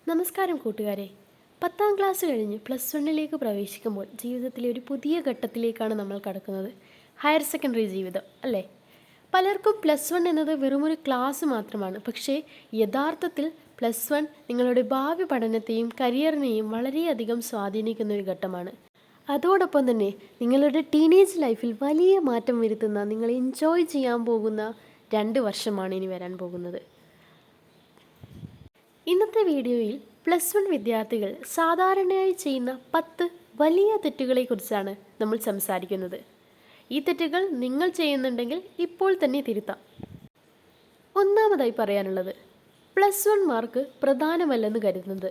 നമസ്കാരം കൂട്ടുകാരെ. 10ാം ക്ലാസ് കഴിഞ്ഞ് പ്ലസ് വണ്ണിലേക്ക് പ്രവേശിക്കുമ്പോൾ ജീവിതത്തിലെ ഒരു പുതിയ ഘട്ടത്തിലേക്കാണ് നമ്മൾ കടക്കുന്നത്. ഹയർ സെക്കൻഡറി ജീവിതം അല്ലേ? പലർക്കും പ്ലസ് വൺ എന്നത് വെറുമൊരു ക്ലാസ് മാത്രമാണ്. പക്ഷേ യഥാർത്ഥത്തിൽ പ്ലസ് വൺ നിങ്ങളുടെ ഭാവി പഠനത്തെയും കരിയറിനെയും വളരെയധികം സ്വാധീനിക്കുന്ന ഒരു ഘട്ടമാണ്. അതോടൊപ്പം തന്നെ നിങ്ങളുടെ ടീനേജ് ലൈഫിൽ വലിയ മാറ്റം വരുത്തുന്ന, നിങ്ങൾ എൻജോയ് ചെയ്യാൻ പോകുന്ന 2 വർഷമാണ് ഇനി വരാൻ പോകുന്നത്. ഇന്നത്തെ വീഡിയോയിൽ പ്ലസ് വൺ വിദ്യാർത്ഥികൾ സാധാരണയായി ചെയ്യുന്ന 10 വലിയ തെറ്റുകളെക്കുറിച്ചാണ് നമ്മൾ സംസാരിക്കുന്നത്. ഈ തെറ്റുകൾ നിങ്ങൾ ചെയ്യുന്നുണ്ടെങ്കിൽ ഇപ്പോൾ തന്നെ തിരുത്താം. ഒന്നാമതായി പറയാനുള്ളത്, പ്ലസ് വൺ മാർക്ക് പ്രധാനമല്ലെന്ന് കരുതുന്നത്.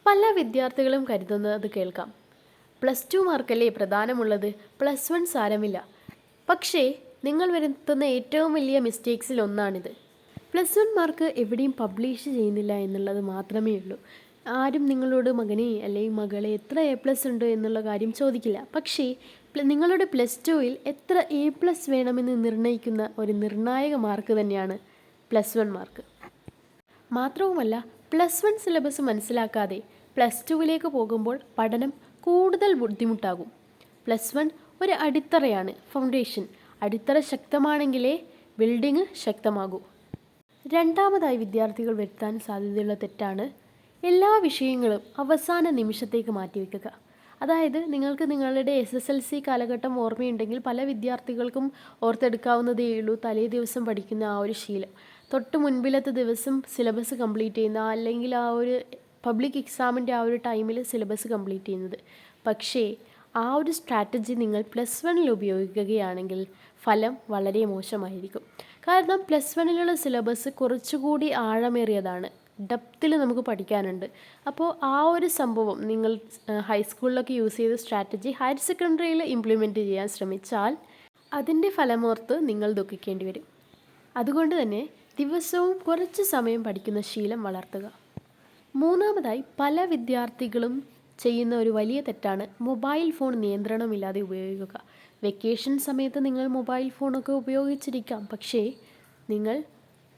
പല വിദ്യാർത്ഥികളും കരുതുന്നത് കേൾക്കാം. പ്ലസ് 2 മാർക്കല്ലേ പ്രധാനമുള്ളത്, പ്ലസ് വൺ സാരമില്ല. പക്ഷേ നിങ്ങൾ വരുത്തുന്ന ഏറ്റവും വലിയ മിസ്റ്റേക്സിൽ ഒന്നാണിത്. പ്ലസ് വൺ മാർക്ക് എവിടെയും പബ്ലിഷ് ചെയ്യുന്നില്ല എന്നുള്ളത് മാത്രമേ ഉള്ളൂ. ആരും നിങ്ങളോട് മകനെ അല്ലെങ്കിൽ മകളെ എത്ര A+ ഉണ്ട് എന്നുള്ള കാര്യം ചോദിക്കില്ല. പക്ഷേ നിങ്ങളുടെ പ്ലസ് ടുവിൽ എത്ര A+ വേണമെന്ന് നിർണ്ണയിക്കുന്ന ഒരു നിർണായക മാർക്ക് തന്നെയാണ് പ്ലസ് വൺ മാർക്ക്. മാത്രവുമല്ല, പ്ലസ് വൺ സിലബസ് മനസ്സിലാക്കാതെ പ്ലസ് ടുവിലേക്ക് പോകുമ്പോൾ പഠനം കൂടുതൽ ബുദ്ധിമുട്ടാകും. പ്ലസ് വൺ ഒരു അടിത്തറയാണ്, ഫൗണ്ടേഷൻ. അടിത്തറ ശക്തമാണെങ്കിലേ ബിൽഡിംഗ് ശക്തമാകൂ. രണ്ടാമതായി വിദ്യാർത്ഥികൾ വരുത്താൻ സാധ്യതയുള്ള തെറ്റാണ് എല്ലാ വിഷയങ്ങളും അവസാന നിമിഷത്തേക്ക് മാറ്റിവെക്കുക. അതായത് നിങ്ങൾക്ക് നിങ്ങളുടെ SSLC കാലഘട്ടം ഓർമ്മയുണ്ടെങ്കിൽ പല വിദ്യാർത്ഥികൾക്കും ഓർത്തെടുക്കാവുന്നതേ ഉള്ളൂ തലേ ദിവസം പഠിക്കുന്ന ആ ഒരു ശീലം. തൊട്ട് മുൻപിലത്തെ ദിവസം സിലബസ് കംപ്ലീറ്റ് ചെയ്യുന്ന, അല്ലെങ്കിൽ ആ ഒരു പബ്ലിക് എക്സാമിൻ്റെ ആ ഒരു ടൈമിൽ സിലബസ് കംപ്ലീറ്റ് ചെയ്യുന്നത്. പക്ഷേ ആ ഒരു സ്ട്രാറ്റജി നിങ്ങൾ പ്ലസ് വണ്ണിൽ ഉപയോഗിക്കുകയാണെങ്കിൽ ഫലം വളരെ മോശമായിരിക്കും. കാരണം പ്ലസ് വണ്ണിലുള്ള സിലബസ് കുറച്ചുകൂടി ആഴമേറിയതാണ്, ഡെപ്തിൽ നമുക്ക് പഠിക്കാനുണ്ട്. അപ്പോൾ ആ ഒരു സംഭവം നിങ്ങൾ ഹൈസ്കൂളിലൊക്കെ യൂസ് ചെയ്ത സ്ട്രാറ്റജി ഹയർ സെക്കൻഡറിയിൽ ഇംപ്ലിമെൻറ്റ് ചെയ്യാൻ ശ്രമിച്ചാൽ അതിൻ്റെ ഫലമോർത്ത് നിങ്ങൾ ദുഃഖിക്കേണ്ടി വരും. അതുകൊണ്ട് തന്നെ ദിവസവും കുറച്ച് സമയം പഠിക്കുന്ന ശീലം വളർത്തുക. മൂന്നാമതായി പല വിദ്യാർത്ഥികളും ചെയ്യുന്ന ഒരു വലിയ തെറ്റാണ് മൊബൈൽ ഫോൺ നിയന്ത്രണമില്ലാതെ ഉപയോഗിക്കുക. വെക്കേഷൻ സമയത്ത് നിങ്ങൾ മൊബൈൽ ഫോണൊക്കെ ഉപയോഗിച്ചിരിക്കാം. പക്ഷേ നിങ്ങൾ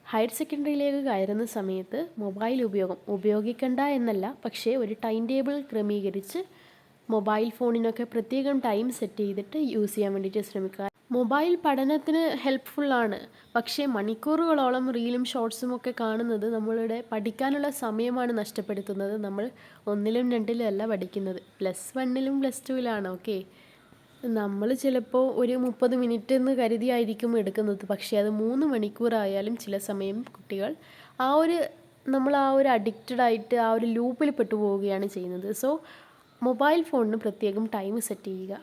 ഹയർ സെക്കൻഡറിയിലേക്ക് കയറുന്ന സമയത്ത് മൊബൈൽ ഉപയോഗിക്കണ്ട എന്നല്ല, പക്ഷേ ഒരു ടൈം ടേബിൾ ക്രമീകരിച്ച് മൊബൈൽ ഫോണിനൊക്കെ പ്രത്യേകം ടൈം സെറ്റ് ചെയ്തിട്ട് യൂസ് ചെയ്യാൻ വേണ്ടിയിട്ട് ശ്രമിക്കുക. മൊബൈൽ പഠനത്തിന് ഹെൽപ്ഫുള്ളാണ്, പക്ഷേ മണിക്കൂറുകളോളം റീലും ഷോർട്സും ഒക്കെ കാണുന്നത് നമ്മളുടെ പഠിക്കാനുള്ള സമയമാണ് നഷ്ടപ്പെടുത്തുന്നത്. നമ്മൾ 1ലും 2ലും അല്ല പഠിക്കുന്നത്, പ്ലസ് വണ്ണിലും പ്ലസ് ടുവിലാണ്. ഓക്കെ, നമ്മൾ ചിലപ്പോൾ ഒരു 30 മിനിറ്റ് എന്ന് കരുതിയായിരിക്കും എടുക്കുന്നത്. പക്ഷേ അത് 3 മണിക്കൂറായാലും ചില സമയം കുട്ടികൾ നമ്മൾ ആ ഒരു അഡിക്റ്റഡ് ആയിട്ട് ആ ഒരു ലൂപ്പിൽ പെട്ടുപോവുകയാണ് ചെയ്യുന്നത്. സോ മൊബൈൽ ഫോണിന് പ്രത്യേകം ടൈം സെറ്റ് ചെയ്യുക.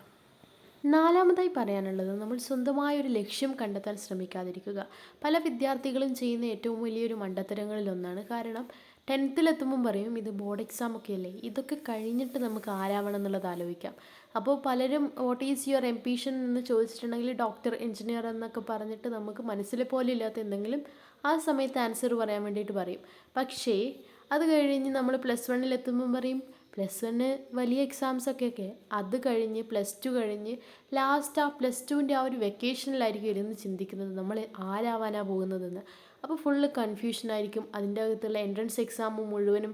നാലാമതായി പറയാനുള്ളത്, നമ്മൾ സ്വന്തമായൊരു ലക്ഷ്യം കണ്ടെത്താൻ ശ്രമിക്കാതിരിക്കുക. പല വിദ്യാർത്ഥികളും ചെയ്യുന്ന ഏറ്റവും വലിയൊരു മണ്ടത്തരങ്ങളിലൊന്നാണ്. കാരണം 10th പറയും ഇത് ബോർഡ് എക്സാം ഒക്കെ അല്ലേ, ഇതൊക്കെ കഴിഞ്ഞിട്ട് നമുക്ക് ആരാവണം എന്നുള്ളത് ആലോചിക്കാം. അപ്പോൾ പലരും വാട്ട് ഈസ് യുവർ എംബിഷൻ എന്ന് ചോദിച്ചിട്ടുണ്ടെങ്കിൽ ഡോക്ടർ, എഞ്ചിനീയർ എന്നൊക്കെ പറഞ്ഞിട്ട് നമുക്ക് മനസ്സിൽ പോലും ഇല്ലാത്ത എന്തെങ്കിലും ആ സമയത്ത് ആൻസർ പറയാൻ വേണ്ടിയിട്ട് പറയും. പക്ഷേ അത് കഴിഞ്ഞ് നമ്മൾ പ്ലസ് വണ്ണിലെത്തുമ്പം പറയും പ്ലസ് വണ്ണ് വലിയ എക്സാംസൊക്കെ അത് കഴിഞ്ഞ് പ്ലസ് ടു കഴിഞ്ഞ് ലാസ്റ്റ് ആ പ്ലസ് ടുവിൻ്റെ ആ ഒരു വെക്കേഷനിലായിരിക്കും ഇരുന്ന് ചിന്തിക്കുന്നത് നമ്മൾ ആരാവാനാണ് പോകുന്നതെന്ന്. അപ്പോൾ ഫുള്ള് കൺഫ്യൂഷനായിരിക്കും. അതിൻ്റെ അകത്തുള്ള എൻട്രൻസ് എക്സാം മുഴുവനും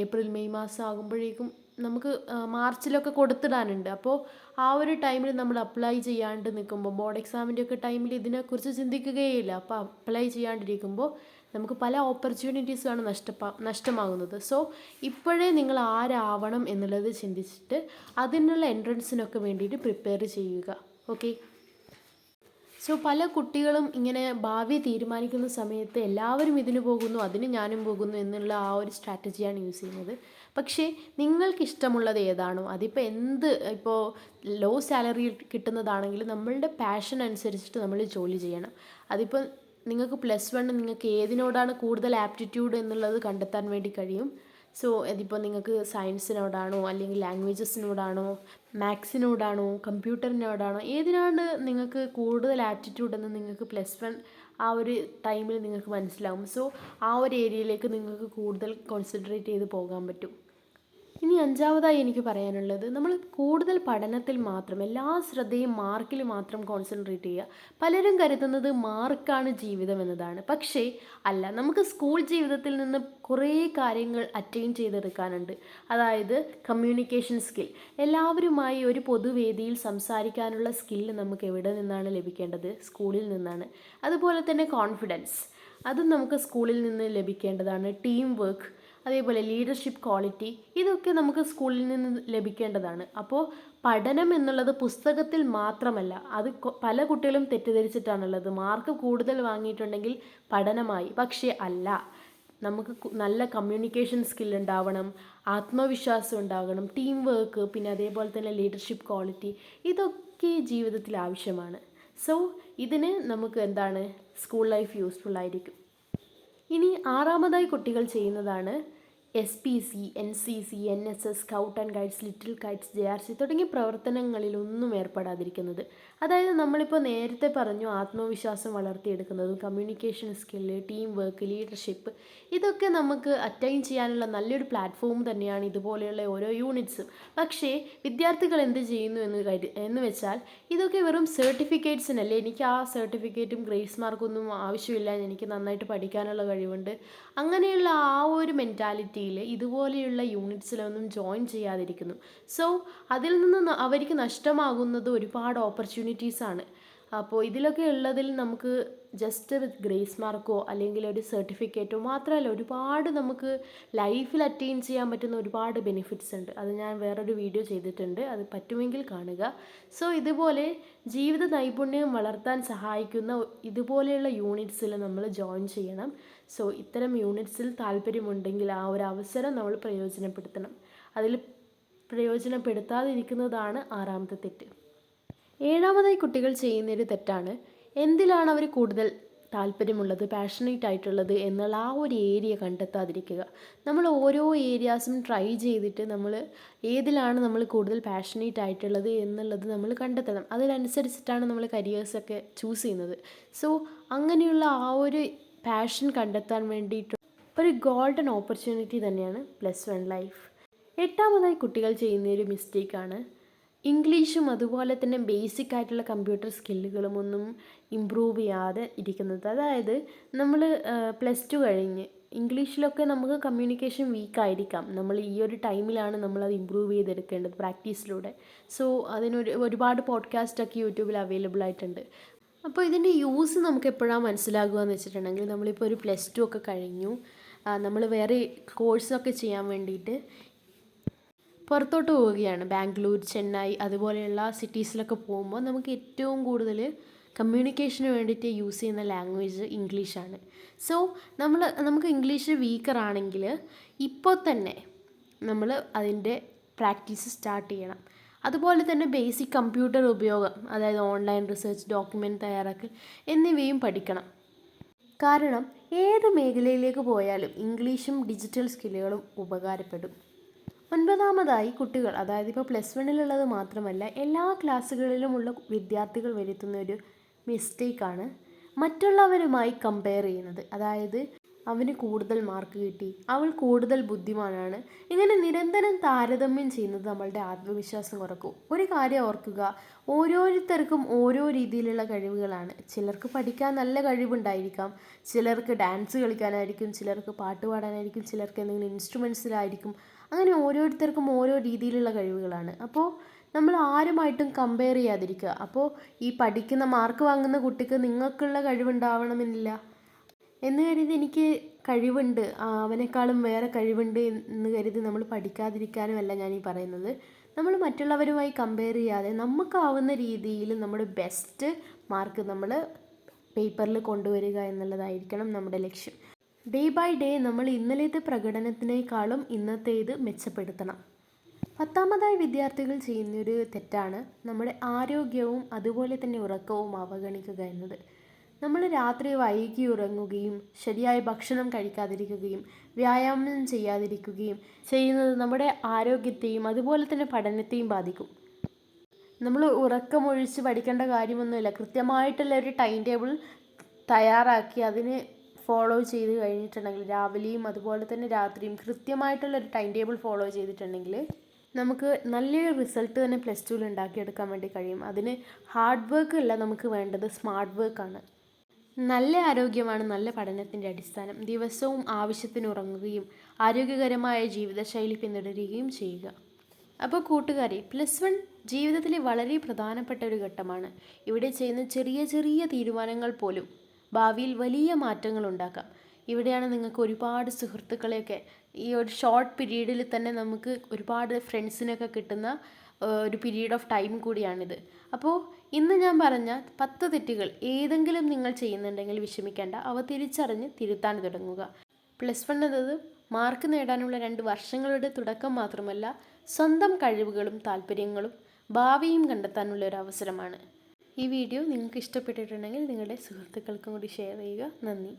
ഏപ്രിൽ മെയ് മാസം ആകുമ്പോഴേക്കും നമുക്ക് മാർച്ചിലൊക്കെ കൊടുത്തിടാനുണ്ട്. അപ്പോൾ ആ ഒരു ടൈമിൽ നമ്മൾ അപ്ലൈ ചെയ്യാണ്ട് നിൽക്കുമ്പോൾ, ബോർഡ് എക്സാമിൻ്റെ ഒക്കെ ടൈമിൽ ഇതിനെക്കുറിച്ച് ചിന്തിക്കുകയില്ല. അപ്പോൾ അപ്ലൈ ചെയ്യാണ്ടിരിക്കുമ്പോൾ നമുക്ക് പല ഓപ്പർച്യൂണിറ്റീസുമാണ് നഷ്ടമാകുന്നത്. സോ ഇപ്പോഴേ നിങ്ങൾ ആരാവണം എന്നുള്ളത് ചിന്തിച്ചിട്ട് അതിനുള്ള എൻട്രൻസിനൊക്കെ വേണ്ടിയിട്ട് പ്രിപ്പയർ ചെയ്യുക. ഓക്കെ, സോ പല കുട്ടികളും ഇങ്ങനെ ഭാവി തീരുമാനിക്കുന്ന സമയത്ത് എല്ലാവരും ഇതിന് പോകുന്നു, അതിന് ഞാനും പോകുന്നു എന്നുള്ള ആ ഒരു സ്ട്രാറ്റജിയാണ് യൂസ് ചെയ്യുന്നത്. പക്ഷേ നിങ്ങൾക്ക് ഇഷ്ടമുള്ളത് ഏതാണോ, ഇപ്പോൾ ലോ സാലറി കിട്ടുന്നതാണെങ്കിൽ നമ്മളുടെ പാഷൻ അനുസരിച്ചിട്ട് നമ്മൾ ജോലി ചെയ്യണം. അതിപ്പോൾ നിങ്ങൾക്ക് പ്ലസ് വൺ നിങ്ങൾക്ക് ഏതിനോടാണ് കൂടുതൽ ആപ്റ്റിറ്റ്യൂഡ് എന്നുള്ളത് കണ്ടെത്താൻ വേണ്ടി കഴിയും. സോ ഇതിപ്പോൾ നിങ്ങൾക്ക് സയൻസിനോടാണോ, അല്ലെങ്കിൽ ലാംഗ്വേജസിനോടാണോ, മാത്സിനോടാണോ, കമ്പ്യൂട്ടറിനോടാണോ, ഏതിനാണ് നിങ്ങൾക്ക് കൂടുതൽ ആപ്റ്റിറ്റ്യൂഡ് എന്ന് നിങ്ങൾക്ക് പ്ലസ് വൺ ആ ഒരു ടൈമിൽ നിങ്ങൾക്ക് മനസ്സിലാവും. സോ ആ ഒരു ഏരിയയിലേക്ക് നിങ്ങൾക്ക് കൂടുതൽ കോൺസെൻട്രേറ്റ് ചെയ്ത് പോകാൻ പറ്റും. ഇനി അഞ്ചാമതായി എനിക്ക് പറയാനുള്ളത്, നമ്മൾ കൂടുതൽ പഠനത്തിൽ മാത്രം എല്ലാ ശ്രദ്ധയും മാർക്കിൽ മാത്രം കോൺസെൻട്രേറ്റ് ചെയ്യുക. പലരും കരുതുന്നത് മാർക്കാണ് ജീവിതം എന്നതാണ്. പക്ഷേ അല്ല, നമുക്ക് സ്കൂൾ ജീവിതത്തിൽ നിന്ന് കുറേ കാര്യങ്ങൾ അറ്റൈൻ ചെയ്തെടുക്കാനുണ്ട്. അതായത് കമ്മ്യൂണിക്കേഷൻ സ്കിൽ, എല്ലാവരുമായി ഒരു പൊതുവേദിയിൽ സംസാരിക്കാനുള്ള സ്കില്ല് നമുക്ക് എവിടെ നിന്നാണ് ലഭിക്കേണ്ടത്? സ്കൂളിൽ നിന്നാണ്. അതുപോലെ തന്നെ കോൺഫിഡൻസ്, അതും നമുക്ക് സ്കൂളിൽ നിന്ന് ലഭിക്കേണ്ടതാണ്. ടീം വർക്ക്, അതേപോലെ ലീഡർഷിപ്പ് ക്വാളിറ്റി, ഇതൊക്കെ നമുക്ക് സ്കൂളിൽ നിന്ന് ലഭിക്കേണ്ടതാണ്. അപ്പോൾ പഠനം എന്നുള്ളത് പുസ്തകത്തിൽ മാത്രമല്ല, അത് പല കുട്ടികളും തെറ്റിദ്ധരിച്ചിട്ടാണുള്ളത്. മാർക്ക് കൂടുതൽ വാങ്ങിയിട്ടുണ്ടെങ്കിൽ പഠനമായി. പക്ഷേ അല്ല, നമുക്ക് നല്ല കമ്മ്യൂണിക്കേഷൻ സ്കിൽ ഉണ്ടാവണം, ആത്മവിശ്വാസം ഉണ്ടാകണം, ടീം വർക്ക്, പിന്നെ അതേപോലെ തന്നെ ലീഡർഷിപ്പ് ക്വാളിറ്റി, ഇതൊക്കെ ജീവിതത്തിൽ ആവശ്യമാണ്. സോ ഇതിന് നമുക്ക് എന്താണ്, സ്കൂൾ ലൈഫ് യൂസ്ഫുൾ ആയിരിക്കും. ഇനി ആറാമതായി കുട്ടികൾ ചെയ്യുന്നതാണ് SPC, NCC, NSS, scout and guides, little kites, JRC തുടങ്ങിയ പ്രവർത്തനങ്ങളിലൊന്നും ഏർപ്പെടാതിരിക്കുന്നത്. അതായത് നമ്മളിപ്പോൾ നേരത്തെ പറഞ്ഞു, ആത്മവിശ്വാസം വളർത്തിയെടുക്കുന്നതും communication skill, team work, leadership, ഇതൊക്കെ നമുക്ക് അറ്റൈൻ ചെയ്യാനുള്ള നല്ലൊരു പ്ലാറ്റ്ഫോം തന്നെയാണ് ഇതുപോലെയുള്ള ഓരോ യൂണിറ്റ്സും. പക്ഷേ വിദ്യാർത്ഥികൾ എന്ത് ചെയ്യുന്നു എന്ന് വെച്ചാൽ, ഇതൊക്കെ വെറും സർട്ടിഫിക്കറ്റ്സിനല്ലേ, എനിക്ക് ആ സർട്ടിഫിക്കറ്റും ഗ്രേസ് മാർക്കൊന്നും ആവശ്യമില്ല, എനിക്ക് നന്നായിട്ട് പഠിക്കാനുള്ള കഴിവുണ്ട്, അങ്ങനെയുള്ള ആ ഒരു മെൻറ്റാലിറ്റിയിൽ ഇതുപോലെയുള്ള യൂണിറ്റ്സിലൊന്നും ജോയിൻ ചെയ്യാതിരിക്കുന്നു. സോ അതിൽ നിന്ന് അവർക്ക് നഷ്ടമാകുന്നത് ഒരുപാട് ഓപ്പർച്യൂണിറ്റീസാണ്. അപ്പോൾ ഇതിലൊക്കെ ഉള്ളതിൽ നമുക്ക് ജസ്റ്റ് വിത്ത് ഗ്രേസ് മാർക്കോ അല്ലെങ്കിൽ ഒരു സർട്ടിഫിക്കറ്റോ മാത്രമല്ല, ഒരുപാട് നമുക്ക് ലൈഫിൽ അറ്റൈൻ ചെയ്യാൻ പറ്റുന്ന ഒരുപാട് ബെനിഫിറ്റ്സ് ഉണ്ട്. അത് ഞാൻ വേറൊരു വീഡിയോ ചെയ്തിട്ടുണ്ട്, അത് പറ്റുമെങ്കിൽ കാണുക. സോ ഇതുപോലെ ജീവിത നൈപുണ്യം വളർത്താൻ സഹായിക്കുന്ന ഇതുപോലെയുള്ള യൂണിറ്റ്സിൽ നമ്മൾ ജോയിൻ ചെയ്യണം. സോ ഇത്തരം യൂണിറ്റ്സിൽ താല്പര്യമുണ്ടെങ്കിൽ ആ ഒരു അവസരം നമ്മൾ പ്രയോജനപ്പെടുത്തണം. അതിൽ പ്രയോജനപ്പെടുത്താതിരിക്കുന്നതാണ് ആറാമത്തെ തെറ്റ്. ഏഴാമതായി കുട്ടികൾ ചെയ്യുന്നൊരു തെറ്റാണ്, എന്തിലാണ് അവർ കൂടുതൽ താല്പര്യമുള്ളത്, പാഷനേറ്റ് ആയിട്ടുള്ളത് എന്നുള്ള ആ ഒരു ഏരിയ കണ്ടെത്താതിരിക്കുക. നമ്മൾ ഓരോ ഏരിയാസും ട്രൈ ചെയ്തിട്ട് നമ്മൾ ഏതിലാണ് നമ്മൾ കൂടുതൽ പാഷനേറ്റ് ആയിട്ടുള്ളത് എന്നുള്ളത് നമ്മൾ കണ്ടെത്തണം. അതിനനുസരിച്ചിട്ടാണ് നമ്മൾ കരിയേഴ്സൊക്കെ ചൂസ് ചെയ്യുന്നത്. സോ അങ്ങനെയുള്ള ആ ഒരു പാഷൻ കണ്ടെത്താൻ വേണ്ടിയിട്ട് ഒരു ഗോൾഡൻ ഓപ്പർച്യൂണിറ്റി തന്നെയാണ് +1 ലൈഫ്. എട്ടാമതായി കുട്ടികൾ ചെയ്യുന്നൊരു മിസ്റ്റേക്കാണ് ഇംഗ്ലീഷും അതുപോലെ തന്നെ ബേസിക് ആയിട്ടുള്ള കമ്പ്യൂട്ടർ സ്കില്ലുകളും ഒന്നും ഇമ്പ്രൂവ് ചെയ്യാതെ ഇരിക്കുന്നത്. അതായത് നമ്മൾ +2 കഴിഞ്ഞ് ഇംഗ്ലീഷിലൊക്കെ നമുക്ക് കമ്മ്യൂണിക്കേഷൻ വീക്കായിരിക്കാം, നമ്മൾ ഈ ഒരു ടൈമിലാണ് നമ്മളത് ഇമ്പ്രൂവ് ചെയ്തെടുക്കേണ്ടത് പ്രാക്ടീസിലൂടെ. സോ ഒരുപാട് പോഡ്കാസ്റ്റൊക്കെ യൂട്യൂബിൽ അവൈലബിൾ ആയിട്ടുണ്ട്. അപ്പോൾ ഇതിൻ്റെ യൂസ് നമുക്ക് എപ്പോഴാണ് മനസ്സിലാകുക എന്ന് വെച്ചിട്ടുണ്ടെങ്കിൽ, നമ്മളിപ്പോൾ ഒരു +2 ഒക്കെ കഴിഞ്ഞു, നമ്മൾ വേറെ കോഴ്സൊക്കെ ചെയ്യാൻ വേണ്ടിയിട്ട് പുറത്തോട്ട് പോവുകയാണ്, ബാംഗ്ലൂർ, ചെന്നൈ അതുപോലെയുള്ള സിറ്റീസിലൊക്കെ പോകുമ്പോൾ നമുക്ക് ഏറ്റവും കൂടുതൽ കമ്മ്യൂണിക്കേഷന് വേണ്ടിയിട്ട് യൂസ് ചെയ്യുന്ന ലാംഗ്വേജ് ഇംഗ്ലീഷാണ്. സോ നമുക്ക് ഇംഗ്ലീഷ് വീക്കറാണെങ്കിൽ ഇപ്പോൾ തന്നെ നമ്മൾ അതിൻ്റെ പ്രാക്ടീസ് സ്റ്റാർട്ട് ചെയ്യണം. അതുപോലെ തന്നെ ബേസിക് കമ്പ്യൂട്ടർ ഉപയോഗം, അതായത് ഓൺലൈൻ റിസർച്ച്, ഡോക്യുമെൻ്റ് തയ്യാറാക്കൽ എന്നിവയും പഠിക്കണം. കാരണം ഏത് മേഖലയിലേക്ക് പോയാലും ഇംഗ്ലീഷും ഡിജിറ്റൽ സ്കില്ലുകളും ഉപകാരപ്പെടും. ഒൻപതാമതായി കുട്ടികൾ, അതായത് ഇപ്പോൾ +1 മാത്രമല്ല എല്ലാ ക്ലാസ്സുകളിലുമുള്ള വിദ്യാർത്ഥികൾ വരുത്തുന്ന ഒരു മിസ്റ്റേക്കാണ് മറ്റുള്ളവരുമായി കമ്പയർ ചെയ്യുന്നത്. അതായത് അവന് കൂടുതൽ മാർക്ക് കിട്ടി, അവൾ കൂടുതൽ ബുദ്ധിമാനാണ്, ഇങ്ങനെ നിരന്തരം താരതമ്യം ചെയ്യുന്നത് നമ്മളുടെ ആത്മവിശ്വാസം കുറക്കും. ഒരു കാര്യം ഓർക്കുക, ഓരോരുത്തർക്കും ഓരോ രീതിയിലുള്ള കഴിവുകളാണ്. ചിലർക്ക് പഠിക്കാൻ നല്ല കഴിവുണ്ടായിരിക്കാം, ചിലർക്ക് ഡാൻസ് കളിക്കാനായിരിക്കും, ചിലർക്ക് പാട്ട് പാടാനായിരിക്കും, ചിലർക്ക് എന്തെങ്കിലും ഇൻസ്ട്രുമെൻസിലായിരിക്കും. അങ്ങനെ ഓരോരുത്തർക്കും ഓരോ രീതിയിലുള്ള കഴിവുകളാണ്. അപ്പോൾ നമ്മൾ ആരുമായിട്ടും കമ്പയർ ചെയ്യാതിരിക്കുക. അപ്പോൾ ഈ പഠിക്കുന്ന മാർക്ക് വാങ്ങുന്ന കുട്ടിക്ക് നിങ്ങൾക്കുള്ള കഴിവുണ്ടാവണമെന്നില്ല എന്ന് കരുതി എനിക്ക് കഴിവുണ്ട്, അവനേക്കാളും വേറെ കഴിവുണ്ട് എന്ന് കരുതി നമ്മൾ പഠിക്കാതിരിക്കാനുമല്ല ഞാനീ പറയുന്നത്. നമ്മൾ മറ്റുള്ളവരുമായി കമ്പയർ ചെയ്യാതെ നമുക്കാവുന്ന രീതിയിൽ നമ്മുടെ ബെസ്റ്റ് മാർക്ക് നമ്മൾ പേപ്പറിൽ കൊണ്ടുവരിക എന്നുള്ളതായിരിക്കണം നമ്മുടെ ലക്ഷ്യം. ഡേ ബൈ ഡേ നമ്മൾ ഇന്നലത്തെ പ്രകടനത്തിനേക്കാളും ഇന്നത്തേത് മെച്ചപ്പെടുത്തണം. 10ാമതായി വിദ്യാർത്ഥികൾ ചെയ്യുന്നൊരു തെറ്റാണ് നമ്മുടെ ആരോഗ്യവും അതുപോലെ തന്നെ ഉറക്കവും അവഗണിക്കുക എന്നത്. നമ്മൾ രാത്രി വൈകി ഉറങ്ങുകയും ശരിയായ ഭക്ഷണം കഴിക്കാതിരിക്കുകയും വ്യായാമം ചെയ്യാതിരിക്കുകയും ചെയ്യുന്നത് നമ്മുടെ ആരോഗ്യത്തെയും അതുപോലെ തന്നെ പഠനത്തെയും ബാധിക്കും. നമ്മൾ ഉറക്കമൊഴിച്ച് പഠിക്കേണ്ട കാര്യമൊന്നുമില്ല. കൃത്യമായിട്ടുള്ള ഒരു ടൈം ടേബിൾ തയ്യാറാക്കി അതിന് ഫോളോ ചെയ്ത് കഴിഞ്ഞിട്ടുണ്ടെങ്കിൽ, രാവിലെയും അതുപോലെ തന്നെ രാത്രിയും കൃത്യമായിട്ടുള്ളൊരു ടൈം ടേബിൾ ഫോളോ ചെയ്തിട്ടുണ്ടെങ്കിൽ നമുക്ക് നല്ലൊരു റിസൾട്ട് തന്നെ പ്ലസ് ടുവിൽ ഉണ്ടാക്കിയെടുക്കാൻ വേണ്ടി കഴിയും. അതിന് ഹാർഡ് വർക്ക് അല്ല നമുക്ക് വേണ്ടത്, സ്മാർട്ട് വർക്കാണ്. നല്ല ആരോഗ്യമാണ് നല്ല പഠനത്തിൻ്റെ അടിസ്ഥാനം. ദിവസവും ആവശ്യത്തിന് ഉറങ്ങുകയും ആരോഗ്യകരമായ ജീവിതശൈലി പിന്തുടരുകയും ചെയ്യുക. അപ്പോൾ കൂട്ടുകാരെ, പ്ലസ് വൺ ജീവിതത്തിലെ വളരെ പ്രധാനപ്പെട്ട ഒരു ഘട്ടമാണ്. ഇവിടെ ചെയ്യുന്ന ചെറിയ ചെറിയ തീരുമാനങ്ങൾ പോലും ഭാവിയിൽ വലിയ മാറ്റങ്ങൾ ഉണ്ടാക്കാം. ഇവിടെയാണ് നിങ്ങൾക്ക് ഒരുപാട് സുഹൃത്തുക്കളെയൊക്കെ ഈ ഒരു ഷോർട്ട് പീരീഡിൽ തന്നെ നമുക്ക് ഒരുപാട് ഫ്രണ്ട്സിനൊക്കെ കിട്ടുന്ന ഒരു പീരീഡ് ഓഫ് ടൈം കൂടിയാണിത്. അപ്പോൾ ഇന്ന് ഞാൻ പറഞ്ഞ 10 തെറ്റുകൾ ഏതെങ്കിലും നിങ്ങൾ ചെയ്യുന്നുണ്ടെങ്കിൽ വിഷമിക്കേണ്ട, അവ തിരിച്ചറിഞ്ഞ് തിരുത്താൻ തുടങ്ങുക. പ്ലസ് വൺ എന്നത് മാർക്ക് നേടാനുള്ള 2 വർഷങ്ങളുടെ തുടക്കം മാത്രമല്ല, സ്വന്തം കഴിവുകളും താല്പര്യങ്ങളും ഭാവിയും കണ്ടെത്താനുള്ള ഒരു അവസരമാണ്. ഈ വീഡിയോ നിങ്ങൾക്ക് ഇഷ്ടപ്പെട്ടിട്ടുണ്ടെങ്കിൽ നിങ്ങളുടെ സുഹൃത്തുക്കൾക്കും കൂടി ഷെയർ ചെയ്യുക. നന്ദി.